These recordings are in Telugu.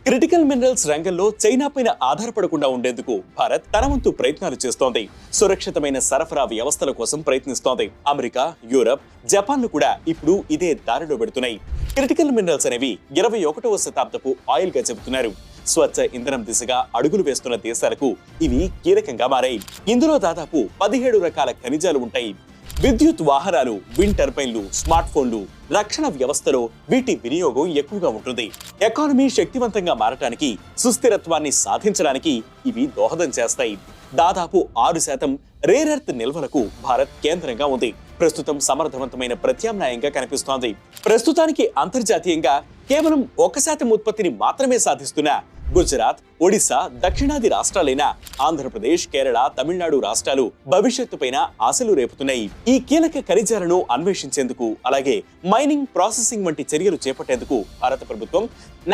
క్రిటికల్ మినరల్స్ రంగంలో చైనా పైన ఆధారపడకుండా ఉండేందుకు భారత్ తన వంతు ప్రయత్నాలు చేస్తోంది. సురక్షితమైన సరఫరా వ్యవస్థల కోసం ప్రయత్నిస్తోంది. అమెరికా, యూరప్, జపాన్లు కూడా ఇప్పుడు ఇదే దారిలో పెడుతున్నాయి. క్రిటికల్ మినరల్స్ అనేవి 21వ శతాబ్దపు ఆయిల్ గా చెబుతున్నారు. స్వచ్ఛ ఇంధనం దిశగా అడుగులు వేస్తున్న దేశాలకు ఇవి కీలకంగా మారాయి. ఇందులో దాదాపు 17 రకాల ఖనిజాలు ఉంటాయి. విద్యుత్ వాహనాలు, విండ్ టర్బైన్లు, స్మార్ట్ ఫోన్లు, రక్షణ వ్యవస్థలో వీటి వినియోగం ఎక్కువగా ఉంటుంది. ఎకానమీ శక్తివంతంగా మారటానికి, సుస్థిరత్వాన్ని సాధించడానికి ఇవి దోహదం చేస్తాయి. దాదాపు 6% రేర్ ఎర్త్ నిల్వలకు భారత్ కేంద్రంగా ఉంది. ప్రస్తుతం సమర్థవంతమైన ప్రత్యామ్నాయంగా కనిపిస్తోంది. ప్రస్తుతానికి అంతర్జాతీయంగా కేవలం 1% ఉత్పత్తిని మాత్రమే సాధిస్తున్న గుజరాత్, ఒడిశా, దక్షిణాది రాష్ట్రాలైన ఆంధ్రప్రదేశ్, కేరళ, తమిళనాడు రాష్ట్రాలు భవిష్యత్తు పైన ఆశలు రేపుతున్నాయి. ఈ కీలక ఖనిజాలను అన్వేషించేందుకు, అలాగే మైనింగ్, ప్రాసెసింగ్ వంటి చర్యలు చేపట్టేందుకు భారత ప్రభుత్వం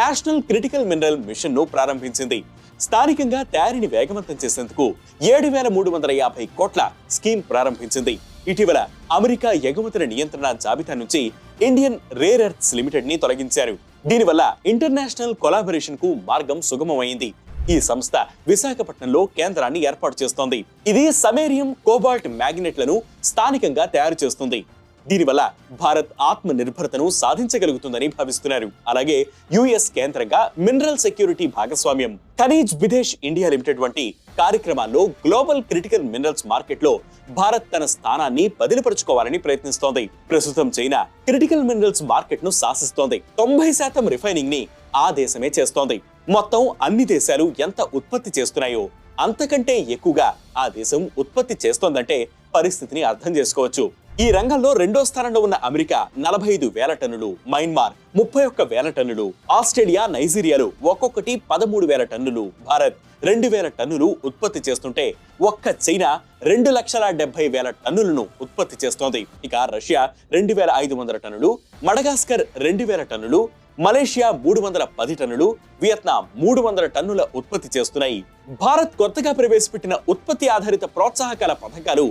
నేషనల్ క్రిటికల్ మినరల్ మిషన్ ను ప్రారంభించింది. స్థానికంగా తయారీని వేగవంతం చేసేందుకు 7,350 కోట్ల స్కీమ్ ప్రారంభించింది. ఇటీవల అమెరికా ఎగుమతుల నియంత్రణ జాబితా నుంచి ఇండియన్ రేర్ ఎర్త్స్ లిమిటెడ్ ని తొలగించారు. దీనివల్ల ఇంటర్నేషనల్ కొలాబరేషన్ కు మార్గం సుగమమైంది. ఈ సంస్థ విశాఖపట్నంలో కేంద్రాన్ని ఏర్పాటు చేస్తోంది. ఇది సమేరియం, కోబాల్ట్ మ్యాగ్నెట్లను స్థానికంగా తయారు చేస్తుంది. దీనివల్ల భారత్ ఆత్మ నిర్భరతను సాధించగలుగుతుందని భావిస్తున్నారు. అలాగే యుఎస్ కేంద్రంగా మినరల్ సెక్యూరిటీ భాగస్వామ్యం, ఖనీజ్ బిదేశ్ ఇండియా లిమిటెడ్ వంటి కార్యక్రమాల్లో గ్లోబల్ క్రిటికల్ మినరల్స్ మార్కెట్ లో భారత్ తన స్థానాన్ని బదిలీపరుచుకోవాలని ప్రయత్నిస్తోంది. ప్రస్తుతం చైనా క్రిటికల్ మినరల్స్ మార్కెట్ ను శాసిస్తోంది. 90% రిఫైనింగ్ ని ఆ దేశమే చేస్తోంది. మొత్తం అన్ని దేశాలు ఎంత ఉత్పత్తి చేస్తున్నాయో అంతకంటే ఎక్కువగా ఆ దేశం ఉత్పత్తి చేస్తోందంటే పరిస్థితిని అర్థం చేసుకోవచ్చు. ఈ రంగంలో రెండో స్థానంలో ఉన్న అమెరికా 45,000 టన్నులు, మయన్మార్ 31,000 టన్నులు, ఆస్ట్రేలియా, నైజీరియాలు ఒక్కొక్కటి 13,000 టన్నులు, భారత్ 2,000 టన్నులు ఉత్పత్తి చేస్తుంటే ఒక్క చైనా 2,70,000 టన్నులను ఉత్పత్తి చేస్తోంది. ఇక రష్యా 2,500 టన్నులు, మడగాస్కర్ 2,000 టన్నులు, మలేషియా 310 టన్నులు, వియత్నాం 300 టన్నుల ఉత్పత్తి చేస్తున్నాయి. భారత్ కొత్తగా ప్రవేశపెట్టిన ఉత్పత్తి ఆధారిత ప్రోత్సాహకాల పథకాలు,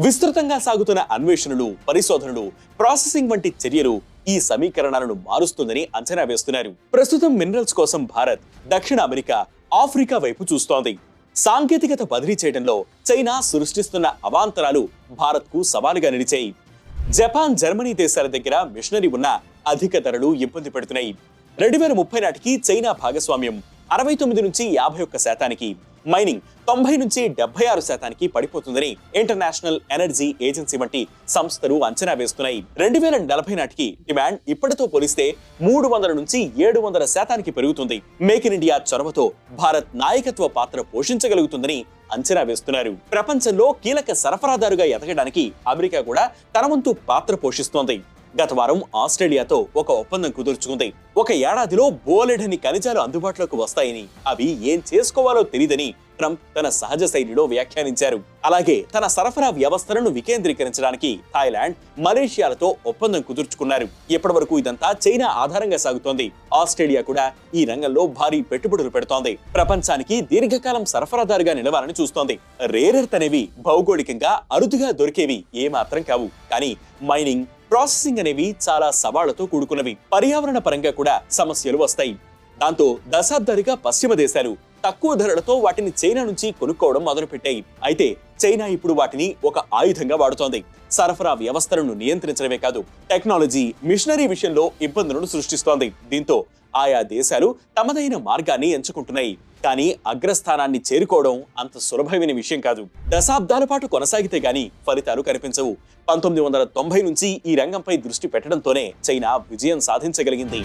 విస్తృతంగా సాగుతున్న అన్వేషణలు, పరిశోధనలు, ప్రాసెసింగ్ వంటి చర్యలు ఈ సమీకరణాలను మారుస్తుందని అంచనా వేస్తున్నారు. ప్రస్తుతం మినరల్స్ కోసం భారత్ దక్షిణ అమెరికా, ఆఫ్రికా వైపు చూస్తోంది. సాంకేతికత బదిలీ చేయడంలో చైనా సృష్టిస్తున్న అవాంతరాలు భారత్ కు సవాలుగా నిలిచాయి. జపాన్, జర్మనీ దేశాల దగ్గర మిషనరీ ఉన్న అధిక ధరలు ఇబ్బంది పెడుతున్నాయి. 2030 నాటికి చైనా భాగస్వామ్యం 69 నుంచి 51%, మైనింగ్ 90 నుంచి 76% పడిపోతుందని ఇంటర్నేషనల్ ఎనర్జీ ఏజెన్సీ వంటి సంస్థలు అంచనా వేస్తున్నాయి. 2040 నాటికి డిమాండ్ ఇప్పటితో పోలిస్తే 300 నుంచి 700% పెరుగుతుంది. మేక్ ఇన్ ఇండియా చొరవతో భారత్ నాయకత్వ పాత్ర పోషించగలుగుతుందని అంచనా వేస్తున్నారు. ప్రపంచంలో కీలక సరఫరాదారుగా ఎదగడానికి అమెరికా కూడా తన వంతు పాత్ర పోషిస్తోంది. గత వారం ఆస్ట్రేలియాతో ఒక ఒప్పందం కుదుర్చుకుంది. ఒక ఏడాదిలో బోలెడని ఖనిజాలు అందుబాటులోకి వస్తాయని, అవి ఏం చేసుకోవాలో తెలియదని ట్రంప్ తన సహజ శైలిలో వ్యాఖ్యానించారు. అలాగే తన సరఫరా వ్యవస్థలను వికేంద్రీకరించడానికి థాయిలాండ్, మలేషియాలతో ఒప్పందం కుదుర్చుకున్నారు. ఇప్పటి వరకు ఇదంతా చైనా ఆధారంగా సాగుతోంది. ఆస్ట్రేలియా కూడా ఈ రంగంలో భారీ పెట్టుబడులు పెడుతోంది. ప్రపంచానికి దీర్ఘకాలం సరఫరాదారుగా నిలవాలని చూస్తోంది. రేర్ ఎర్త్ అనేవి భౌగోళికంగా అరుదుగా దొరికేవి ఏమాత్రం కావు. కానీ మైనింగ్, ప్రాసెసింగ్ అనేవి చాలా సవాళ్లతో కూడుకున్నవి. పర్యావరణ పరంగా కూడా సమస్యలు వస్తాయి. దాంతో దశాబ్దాలుగా పశ్చిమ దేశాలు తక్కువ ధరలతో వాటిని చైనా నుంచి కొనుక్కోవడం మొదలుపెట్టాయి. అయితే చైనా ఇప్పుడు వాటిని ఒక ఆయుధంగా వాడుతోంది. సరఫరా వ్యవస్థలను నియంత్రించడమే కాదు, టెక్నాలజీ, మిషనరీ విషయంలో ఇబ్బందులను సృష్టిస్తోంది. దీంతో ఆయా దేశాలు తమదైన మార్గాన్ని ఎంచుకుంటున్నాయి. కానీ అగ్రస్థానాన్ని చేరుకోవడం అంత సులభమైన విషయం కాదు. దశాబ్దాల పాటు కొనసాగితే గాని ఫలితాలు కనిపించవు. 1990 నుంచి ఈ రంగంపై దృష్టి పెట్టడంతోనే చైనా విజయం సాధించగలిగింది.